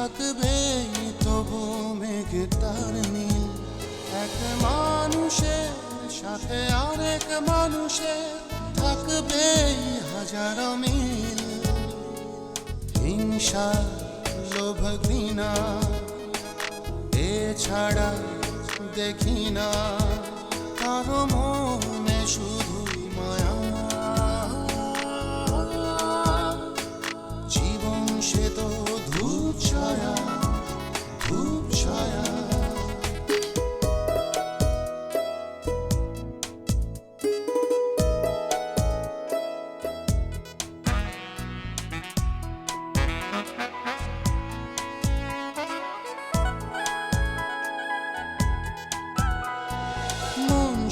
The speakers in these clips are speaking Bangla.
থাকবে তবু মেঘটার মিল, এক মানুষের সাথে আরেক মানুষের থাকবে হাজারো মিল। হিংসা লোভ ঘৃণা এছাড়া দেখি না কারো মনে শুধুই মায়া। জীবন সে তো ধূপ ছায়া, ধূপ ছায়া।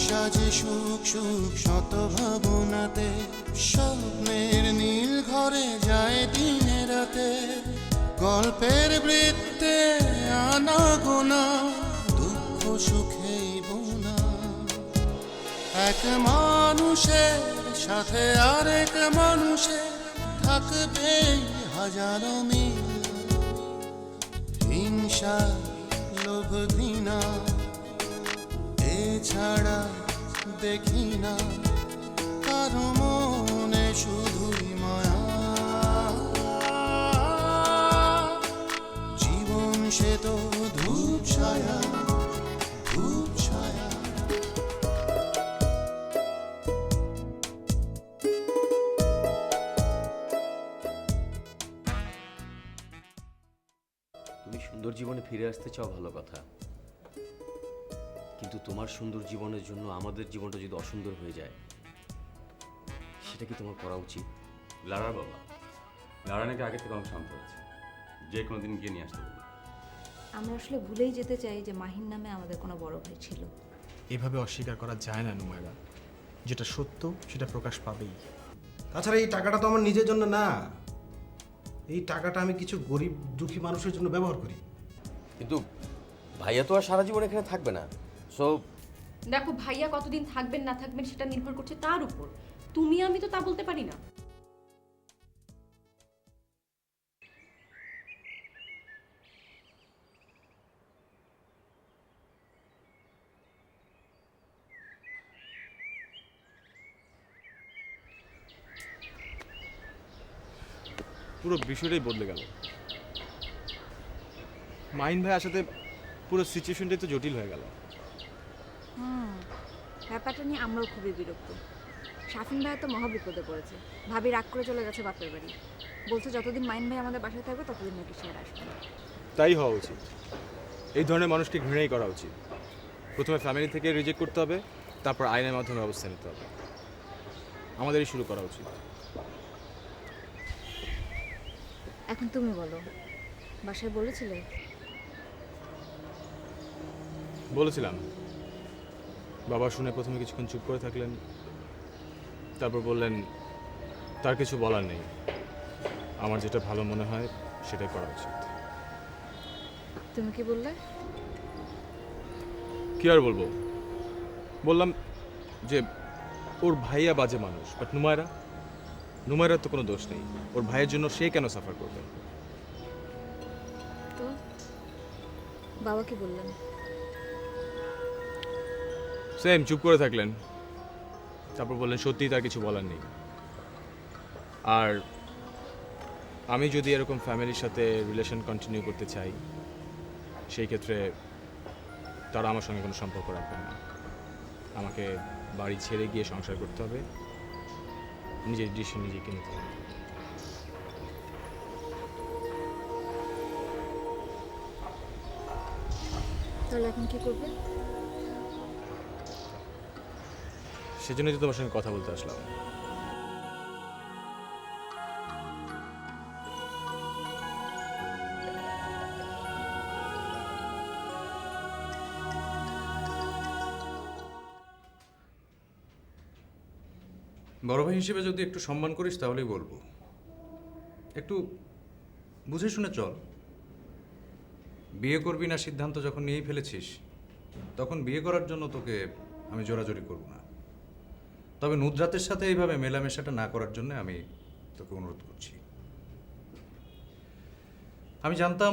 সাজে সুখ সুখ শত ভাবনাতে, স্বপ্নের নীল ঘরে যায় দিনে রাতে। গল্পের বৃত্তে আনা গোনা, দুঃখ সুখেই বোনা। এক মানুষের সাথে আরেক মানুষের থাকবে হাজারো মিল। হিংসা লোভ ঘৃণা এছাড়া দেখি না কারো মনে শুধুই মায়া। জীবন সে তো ধূপ ছায়া, ধূপ ছায়া। তুমি সুন্দর জীবনে ফিরে আসতে চাও, ভালো কথা, কিন্তু তোমার সুন্দর জীবনের জন্য আমাদের জীবনটা যদি অসুন্দর হয়ে যায়, সেটা কি তোমার করা উচিত? লারার বাবা, লারা নাকি আগে থেকে অনেক শান্ত হয়েছে, যে কোনো দিন গিয়ে নিয়ে আসতে বলবো। আমরা আসলে ভুলেই যেতে চাই যে মাহির নামে আমাদের কোনো বড় ভাই ছিল। এভাবে অস্বীকার করা যায় না নুমায়রা, যেটা সত্য সেটা প্রকাশ পাবেই। তাছাড়া এই টাকাটা তো আমার নিজের জন্য না, এই টাকাটা আমি কিছু গরিব দুঃখী মানুষের জন্য ব্যবহার করি। কিন্তু ভাইয়া তো আর সারা জীবন এখানে থাকবে না, সো দেখো ভাইয়া কতদিন থাকবেন না থাকবেন সেটা নির্ভর করছে তার উপর, তুমি আমি তো তা বলতে পারি না। পুরো বিষয়টাই বদলে গেল। মাইন ভাইয়ের সাথে পুরো সিচুয়েশনটাই তো জটিল হয়ে গেল। ব্যাপারটা নিয়ে আমরাও খুবই বিরক্ত। শাফিন ভাই তো মহা বিপদে পড়েছে, ভাবি রাগ করে চলে গেছে বাপের বাড়ি। বলছে যতদিন মাইন ভাই আমাদের বাসায় থাকবে ততদিন নাকি সে আর আসবে না। তাই হওয়া উচিত। এই ধরনের মানুষকে ঘৃণাই করা উচিত। প্রথমে ফ্যামিলি থেকে রিজেক্ট করতে হবে, তারপর আইনের মাধ্যমে ব্যবস্থা নিতে হবে। আমাদেরই শুরু করা উচিত। এখন তুমি বলো, বাসায় বলেছিলে? বলেছিলাম। বাবা শুনে প্রথমে কিছুক্ষণ চুপ করে থাকলেন, তারপর বললেন তার কিছু বলার নেই, আমার যেটা ভালো মনে হয় সেটাই করা উচিত। তুমি কি বললে? কি আর বলবো, বললাম যে ওর ভাইয়া বাজে মানুষ, বাট নুমায়রার তো কোনো দোষ নেই। ওর ভাইয়ের জন্য সে কেন সাফার করবে? তো বাবা কি বললেন? সেম চুপ করে থাকলেন, তারপর বললেন সত্যিই তার কিছু বলার নেই। আর আমি যদি এরকম ফ্যামিলির সাথে রিলেশন কন্টিনিউ করতে চাই, সেই ক্ষেত্রে তারা আমার সঙ্গে কোনো সম্পর্ক রাখবে না। আমাকে বাড়ি ছেড়ে গিয়ে সংসার করতে হবে, নিজের ডিসিশন নিজেকে নিতে হবে। তাহলে এখন কি করবে? সেজন্যই তো তোমার সঙ্গে কথা বলতে আসলাম। বড় ভাই হিসেবে যদি একটু সম্মান করিস তাহলেই বলবো, একটু বুঝে শুনে চল। বিয়ে করবি না সিদ্ধান্ত যখন নিয়েই ফেলেছিস, তখন বিয়ে করার জন্য তোকে আমি জোরাজোরি করব না। তবে নুদরাতের সাথে এইভাবে মেলামেশাটা না করার জন্য আমি তোকে অনুরোধ করছি। আমি জানতাম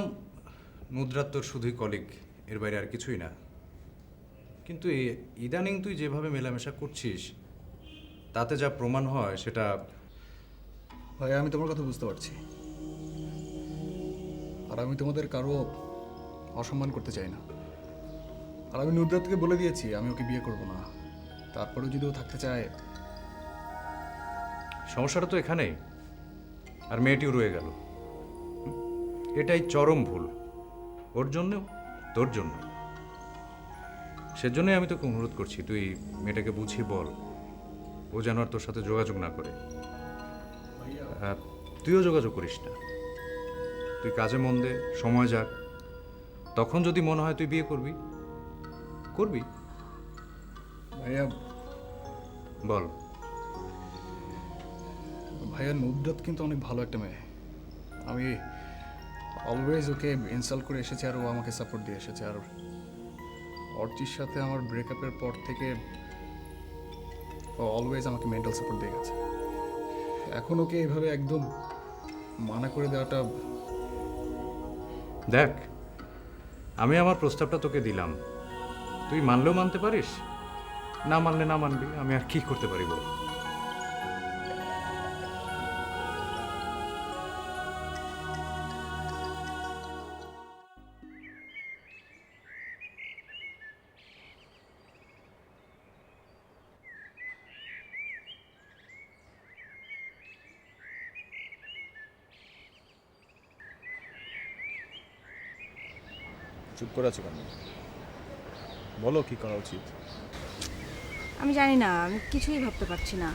নুদ্রাত তোর শুধুই কলিগ, এর বাইরে আর কিছুই না। কিন্তু ইদানিং তুই যেভাবে মেলামেশা করছিস তাতে যা প্রমাণ হয় সেটা। ভাই আমি তোমার কথা বুঝতে পারছি, আর আমি তোমাদের কারো অসম্মান করতে চাই না। আর আমি নুদ্রাতকে বলে দিয়েছি আমি ওকে বিয়ে করব না। তারপরেও যদি ও থাকতে চায়। সমস্যাটা তো এখানেই, আর মেয়েটিও রয়ে গেল। এটাই চরম ভুল, ওর জন্যও তোর জন্য। সেজন্যই আমি তোকে অনুরোধ করছি, তুই মেয়েটাকে বুঝিয়ে বল ও যেন আর তোর সাথে যোগাযোগ না করে। তুইও যোগাযোগ করিস না। তুই কাজে মন দে, সময় যাক, তখন যদি মনে হয় তুই বিয়ে করবি করবি। ভাইয়া বল। ভাইয়া নুদ্রাত কিন্তু অনেক ভালো একটা মেয়ে। আমি অলওয়েজ ওকে ইনসাল্ট করে এসেছি আর ও আমাকে সাপোর্ট দিয়ে এসেছে। আর অর্চির সাথে আমার ব্রেকআপের পর থেকে ও অলওয়েজ আমাকে মেন্টাল সাপোর্ট দিয়ে গেছে। এখন ওকে এভাবে একদম মানা করে দেওয়াটা। দেখ, আমি আমার প্রস্তাবটা তোকে দিলাম, তুই মানলেও মানতে পারিস, না মানলে না মানবি, আমি আর কি করতে পারি বল। চুপ করে আছো কেন? বলো কি করা উচিত। আমি জানি না, আমি কিছুই ভাবতে পারছি না।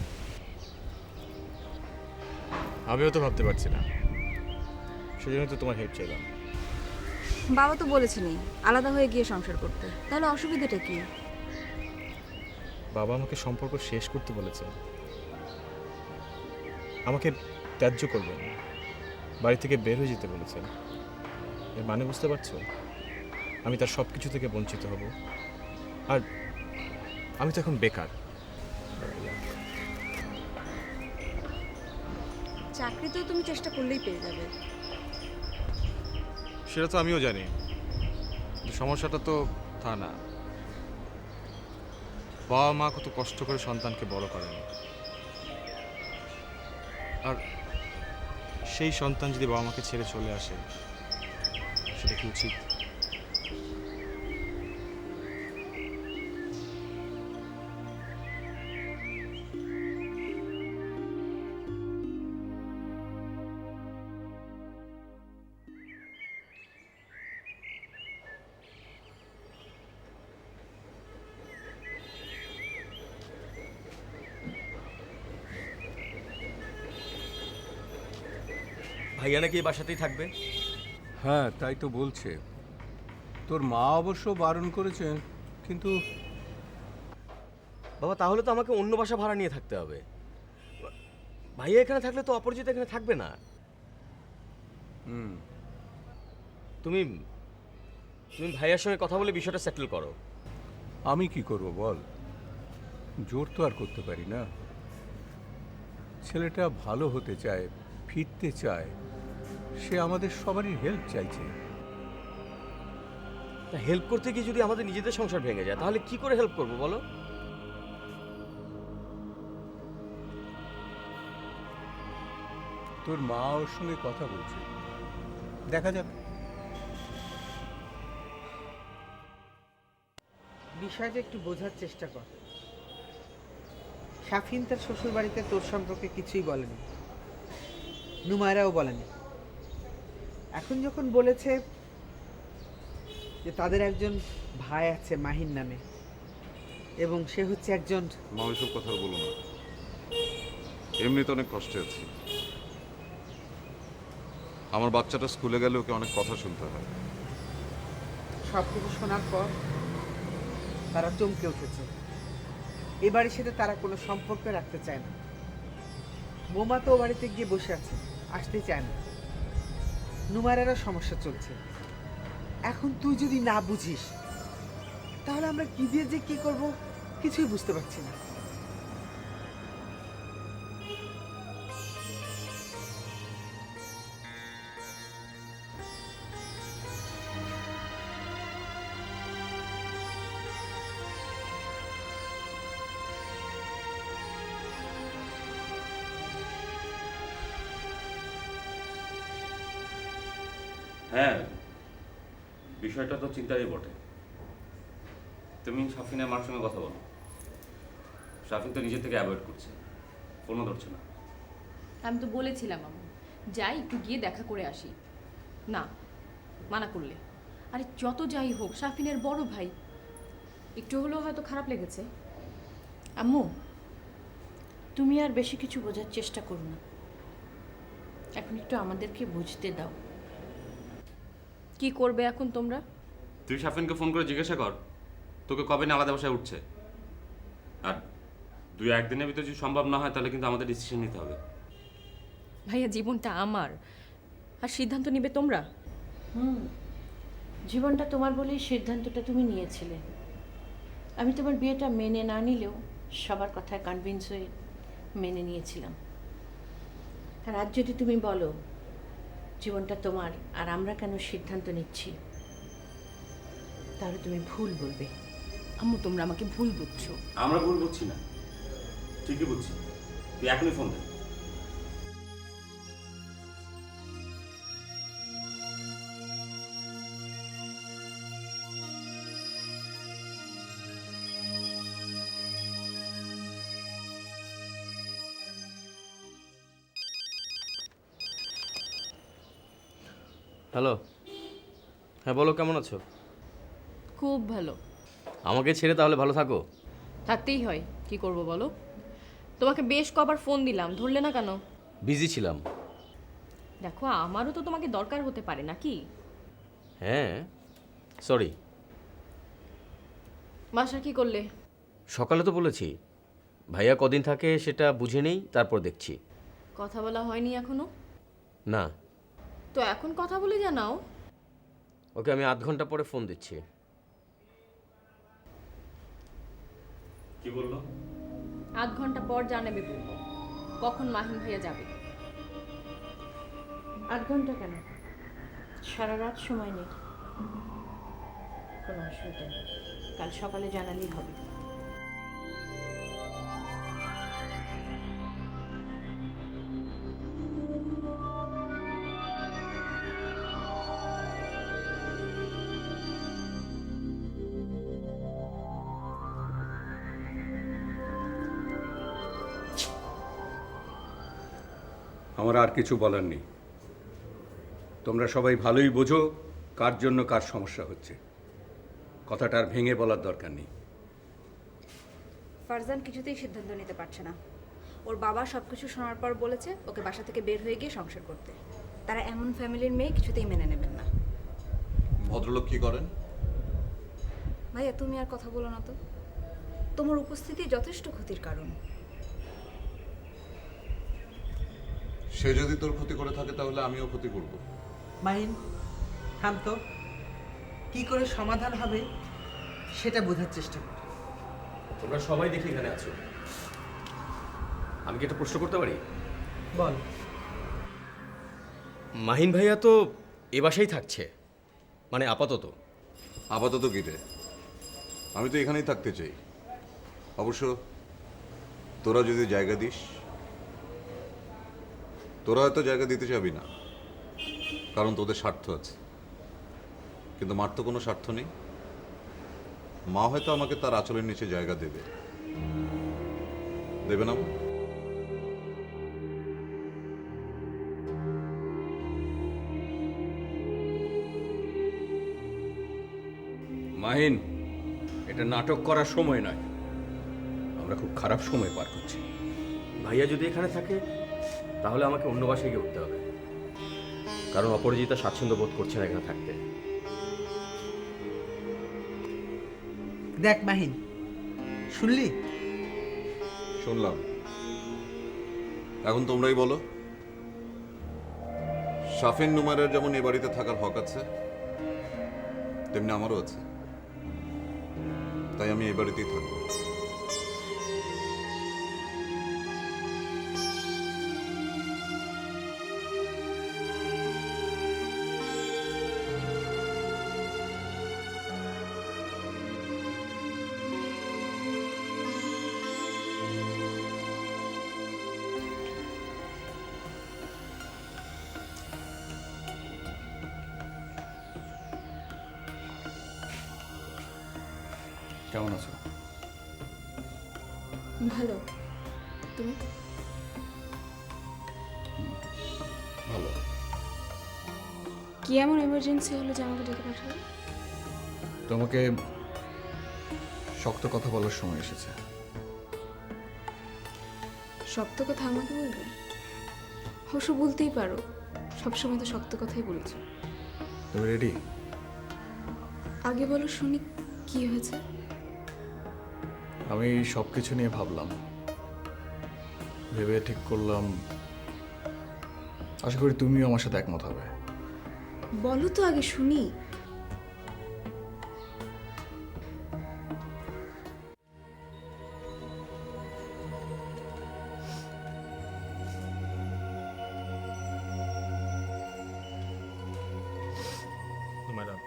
আমিও তো ভাবতে পারছি না, সেজন্য তো তোমার হেল্প চাইলাম। বাবা তো বলেছেনই আলাদা হয়ে গিয়ে সংসার করতে, তাহলে অসুবিধাটা কি? বাবা আমাকে সম্পর্ক শেষ করতে বলেছে, আমাকে ত্যায্য করবেন, বাড়ি থেকে বের হয়ে যেতে বলেছেন। এর মানে বুঝতে পারছো? আমি তার সব কিছু থেকে বঞ্চিত হব, আর আমি তো এখন বেকার। চাকরি তো তুমি চেষ্টা করলেই পেয়ে যাবে। সেটা তো আমিও জানি, সমস্যাটা তো তা না। বাবা মা কত কষ্ট করে সন্তানকে বড় করেন, আর সেই সন্তান যদি বাবা মাকে ছেড়ে চলে আসে, সেটা কি উচিত? ভাইয়া নাকি এই বাসাতেই থাকবে? হ্যাঁ তাই তো বলছে। তোর মা অবশ্য বারণ করেছেন, কিন্তু বাবা, তাহলে তো আমাকে অন্য বাসা ভাড়া নিয়ে থাকতে হবে। ভাইয়া এখানে থাকলে তো অপরিচিত এখানে থাকবে না। তুমি তুমি ভাইয়ার সঙ্গে কথা বলে বিষয়টা সেটেল করো। আমি কি করব বল, জোর তো আর করতে পারি না। ছেলেটা ভালো হতে চায়, ফিরতে চায়, সে আমাদের সবারই হেল্প চাইছে। তা হেল্প করতে গিয়ে যদি আমাদের নিজেদের সংসার ভেঙে যায়, তাহলে কি করে হেল্প করবো বলো? তোর মা ওর সঙ্গে কথা বলছে, দেখা যাক। বিষয়টা একটু বোঝার চেষ্টা কর। শাফিন তার শ্বশুর বাড়িতে তোর সম্পর্কে কিছুই বলেনি, নুমায়রাও বলেনি। এখন যখন বলেছে যে তাদের একজন ভাই আছে মাহিন নামে, এবং সে হচ্ছে একজন। মা ওইসব কথা বলো না, এমনিতে অনেক কষ্টে আছি। আমার বাচ্চাটা স্কুলে গেলে ওকে অনেক কথা শুনতে হয়। সব কিছু শোনার পর তারা চমকে উঠেছে। এ বাড়ির সাথে তারা কোনো সম্পর্ক রাখতে চায় না। বোমা তো ও বাড়িতে গিয়ে বসে আছে, আসতে চায় না। নুমারেরও সমস্যা চলছে। এখন তুই যদি না বুঝিস, তাহলে আমরা কি দিয়ে যে কি করব কিছুই বুঝতে পারছি না। হ্যাঁ, বিষয়টা তো চিন্তারই বটে। তুমি সাফিনের মার সঙ্গে কথা বলো। সাফিন তো নিজে থেকে অ্যাভয়েড করছে, ফোনও ধরছে না। আমি তো বলেছিলাম আম্মু যাই একটু গিয়ে দেখা করে আসি, না মানা করলে। আরে যত যাই হোক সাফিনের বড় ভাই, একটু হলেও হয়তো খারাপ লেগেছে। আম্মু তুমি আর বেশি কিছু বোঝার চেষ্টা করো না, এখন একটু আমাদেরকে বুঝতে দাও। কি করবে এখন তোমরা? তুই সাফিনকে ফোন করে জিজ্ঞাসা কর তোকে কবে না আলাদা বাসায় উঠছে। আর 2-1 দিনের ভিতরে যদি সম্ভব না হয় তাহলে কিন্তু আমাদের ডিসিশন নিতে হবে। ভাইয়া জীবনটা আমার, আর সিদ্ধান্ত নিবে তোমরা। জীবনটা তোমার বলেই সিদ্ধান্তটা তুমি নিয়েছিলে। আমি তোমার বিয়েটা মেনে না নিলেও সবার কথায় কনভিন্স হয়ে মেনে নিয়েছিলাম। আর আজ যদি তুমি বলো জীবনটা তোমার আর আমরা কেন সিদ্ধান্ত নিচ্ছি, তাহলে তুমি ভুল বলবে। আম্মু তোমরা আমাকে ভুল বুঝছো। আমরা ভুল বুঝছি না, ঠিকই বুঝছি। তুই এখনই ফোন দে। হ্যালো, হ্যাঁ বলো, কেমন আছো? খুব ভালো। আমাকে ছেড়ে তাহলে ভালো থাকো? থাকতেই হয়, কি করব বলো। তোমাকে বেশ কবার ফোন দিলাম, ধরলে না কেন? বিজি ছিলাম। দেখো আমারও তো তোমাকে দরকার হতে পারে নাকি? হ্যাঁ, সরি। বাসা কি করলে? সকালে তো বলেছি, ভাইয়া কদিন থাকে সেটা বুঝে নেই, তারপর দেখছি। কথা বলা হয়নি এখনো? না। তো এখন কথা বলে জানাও। ওকে, আমি 8 ঘন্টা পরে ফোন দিচ্ছি। কি বললো? 8 ঘন্টা পর জানাবে বলবো। কখন মাহিন ভাইয়া যাবে? 8 ঘন্টা কেন, সারা রাত সময় নেই, কোনো অসুবিধা নেই, কাল সকালে জানালেই হবে। আমার আর কিছু বলার নেই। তোমরা সবাই ভালোই বোঝো কার জন্য কার সমস্যা হচ্ছে। কথাটা আর ভেঙে বলার দরকার নেই। ফারজান কিছুতেই সিদ্ধান্ত নিতে পারছে না। ওর বাবা সব কিছু শোনার পর বলেছে ওকে বাসা থেকে বের হয়ে গিয়ে সংসার করতে। তারা এমন ফ্যামিলির মেয়ে কিছুতেই মেনে নেবেন না। ভদ্রলোক কি করেন? ভাইয়া তুমি আর কথা বলো না তো, তোমার উপস্থিতি যথেষ্ট ক্ষতির কারণ। সে যদি তোর ক্ষতি করে থাকে তাহলে আমিও ক্ষতি করব। মাহিন থাম তো, কি করে সমাধান হবে সেটা বোঝার চেষ্টা কর। তোমরা সবাই দেখি এখানে আছো, আমি কি একটা প্রশ্ন করতে পারি? বল। মাহিন ভাইয়া তো এ বাসায় থাকছে, মানে আপাতত। আপাতত কি রে? আমি তো এখানেই থাকতে চাই। অবশ্য তোরা যদি জায়গা দিস। তোরা হয়তো জায়গা দিতে চাবি না, কারণ তোদের স্বার্থ আছে, কিন্তু মার তো কোনো স্বার্থ নেই। মা হয়তো আমাকে তার আঁচলের নিচে জায়গা দেবে, দেবে না? মাহিন, এটা নাটক করার সময় নয়। আমরা খুব খারাপ সময় পার করছি। ভাইয়া যদি এখানে থাকে তাহলে আমাকে অন্য বাসায় গিয়ে উঠতে হবে, কারণ অপরাজিতা স্বাচ্ছন্দ্য বোধ করছে না এখানে থাকতে। দেখ মাহিন, শুনলি? শুনলাম। এখন তোমরাই বলো, শাফিন নুমারের যেমন এ বাড়িতে থাকার হক আছে, তেমনি আমারও আছে। তাই আমি এই বাড়িতেই থাকবো। কেমন আছো? ভালো। তুমি? ভালো। কি এমন এমার্জেন্সি হলো যে আমাকে ডেকে পাঠালো? তোমাকে শক্ত কথা বলার সময় এসেছে। শক্ত কথা আমাকে বলবে? অবশ্য বলতেই পারো, সবসময় তো শক্ত কথাই বলছো। তুমি রেডি? আগে বলো শুনি, কি হয়েছে? আমি সব কিছু নিয়ে ভাবলাম, ভেবে ঠিক করলাম আশা করি তুমিও আমার সাথে একমত হবে। বলো তো আগে শুনি। ম্যাডাম,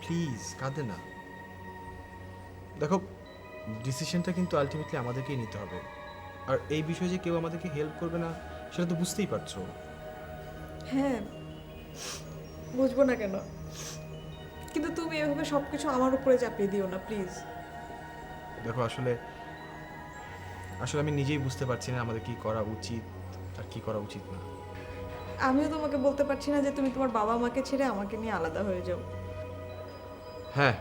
প্লিজ কাঁদে না। দেখো, ডিসিশনটা কিন্তু আলটিমেটলি আমাদেরকেই নিতে হবে। আর এই বিষয়ে যে কেউ আমাদেরকে হেল্প করবে না সেটা তো বুঝতেই পারছো। হ্যাঁ, বুঝবো না কেন, কিন্তু তুমি এভাবে সবকিছু আমার উপরে চাপিয়ে দিও না প্লিজ। দেখো, আসলে আমি নিজেই বুঝতে পারছি না আমাদের কি করা উচিত আর কি করা উচিত না। আমিও তোমাকে বলতে পারছি না যে তুমি তোমার বাবা মাকে ছেড়ে আমাকে নিয়ে আলাদা হয়ে যাও। হ্যাঁ,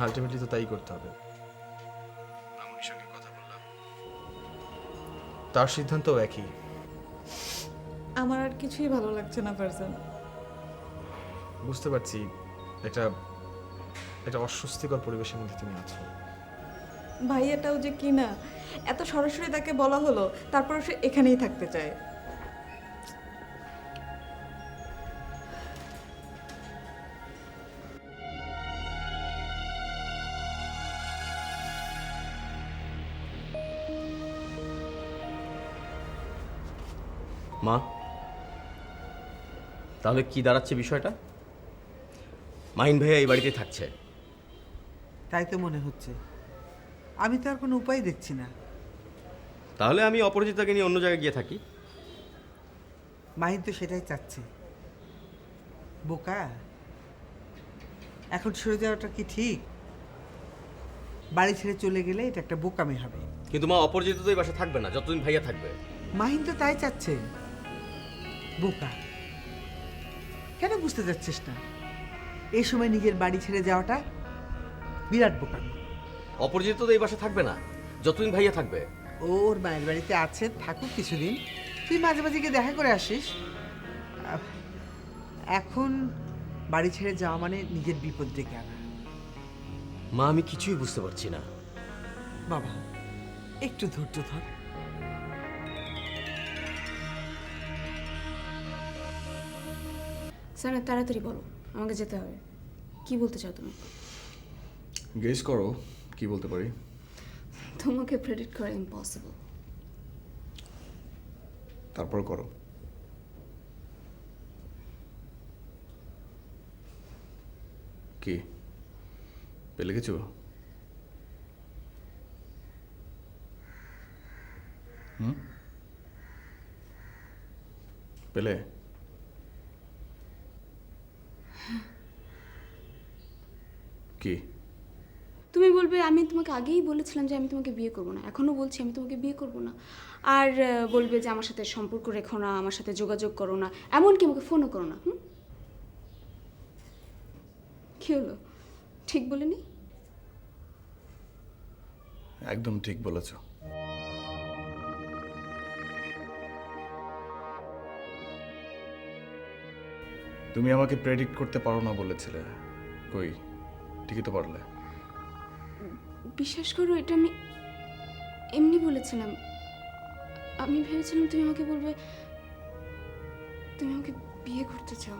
আলটিমেটলি তো তাই করতে হবে। মামুনির সঙ্গে কথা বললাম, তার সিদ্ধান্তও একই। আমার আর কিছুই ভালো লাগছে না ফারজান। বুঝতে পারছি একটা অস্বস্তিকর পরিবেশের মধ্যে তুমি আছো। ভাইয়াটাও যে কি না, এত সরাসরি তাকে বলা হলো, তারপরে সে এখানেই থাকতে চায়। মা, তাহলে কি দাঁড়াচ্ছে বিষয়টা? মাহিন ভাইয়া এই বাড়িতে থাকছে? তাই তো মনে হচ্ছে। আমি তো আর কোনো উপায় দেখছি না। তাহলে আমি অপরাজিতাকে নিয়ে অন্য জায়গায় গিয়ে থাকি। মাহিন তো সেটাই চাচ্ছে। বোকা, এখন সরে যাওয়াটা কি ঠিক? বাড়ি ছেড়ে চলে গেলে এটা একটা বোকামি হবে। কিন্তু মা, অপরাজিতা তো এই বাসা থাকবে না যতদিন ভাইয়া থাকবে। মাহিন তো তাই চাচ্ছে। বোকা, কেন বুঝতে যাচ্ছিস না? এই সময় নিজের বাড়ি ছেড়ে যাওয়াটা বিরাট বোকামি। অপরাজিতা তো এই বাসা থাকবে না যতদিন ভাইয়া থাকবে। ওর মায়ের বাড়িতে আছে, থাকুক কিছুদিন, তুই মাঝে মাঝে গিয়ে দেখা করে আসিস। এখন বাড়ি ছেড়ে যাওয়া মানে নিজের বিপদ ডেকে আনা। মা, আমি কিছুই বুঝতে পারছি না। বাবা, একটু ধৈর্য ধর। স্যার, তাড়াতাড়ি বলো, আমাকে যেতে হবে। কি বলতে চাও তুমি? গেস করো কি বলতে পারি। তোমাকে প্রেডিক্ট করা ইম্পসিবল। তারপর করো। কি পেলে কিছু? পেলে? কি? তুমি বলবে আমি তোমাকে আগেই বলেছিলাম যে আমি তোমাকে বিয়ে করব না, এখনো বলছি আমি তোমাকে বিয়ে করব না। আর বলবে যে আমার সাথে সম্পর্ক রেখো না, আমার সাথে যোগাযোগ করো না, এমনকি আমাকে ফোনও করো না। কি হলো, ঠিক বলিনি? একদম ঠিক বলেছ। তুমি আমাকে প্রেডিক্ট করতে পারো না বলেছিলে, কই ঠিকই তো পারলে। বিশ্বাস করো, এটা আমি এমনি বলেছিলাম। আমি ভেবেছিলাম তুমি আমাকে বলবে তুমি আমাকে বিয়ে করতে চাও।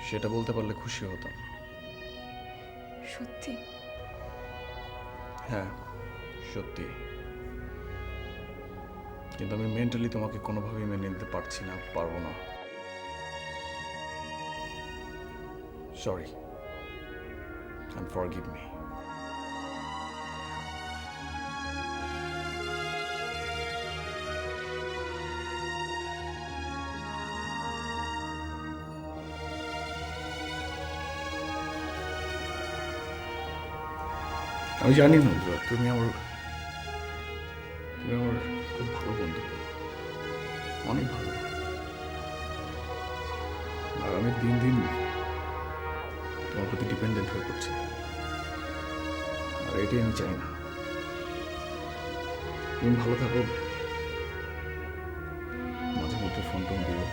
সেটা বলতে পারলে খুশি হতাম। সত্যি? হ্যাঁ সত্যি, কিন্তু আমি মেন্টালি তোমাকে কোনোভাবেই মেনে নিতে পারছি না, পারবো না। Sorry, and forgive me. আমি জানি না তুমি আমার খুব ভালো বন্ধু, অনেক ভালো। আর আমি দিন দিন তোমার প্রতি ডিপেন্ডেন্ট হয়ে পড়ছি, আর এটাই আমি চাই না। তুমি ভালো থাকো, মাঝে মধ্যে ফোন টোন দিও।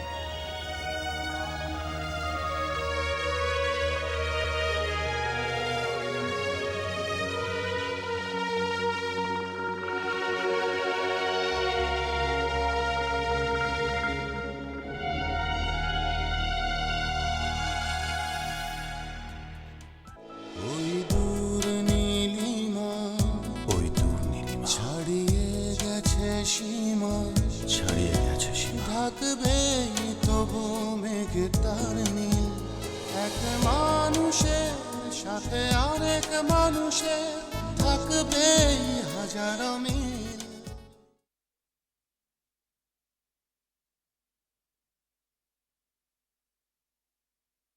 ওই দূর নীলিমা, ওই দূর নীলিমা ছাড়িয়ে গেছে সীমা, ছাড়িয়ে গেছে সীমা। ঢাকবে তবু মেঘটার নীল, এক মানুষের সাথে আরেক মানুষের থাকবে হাজার মিল।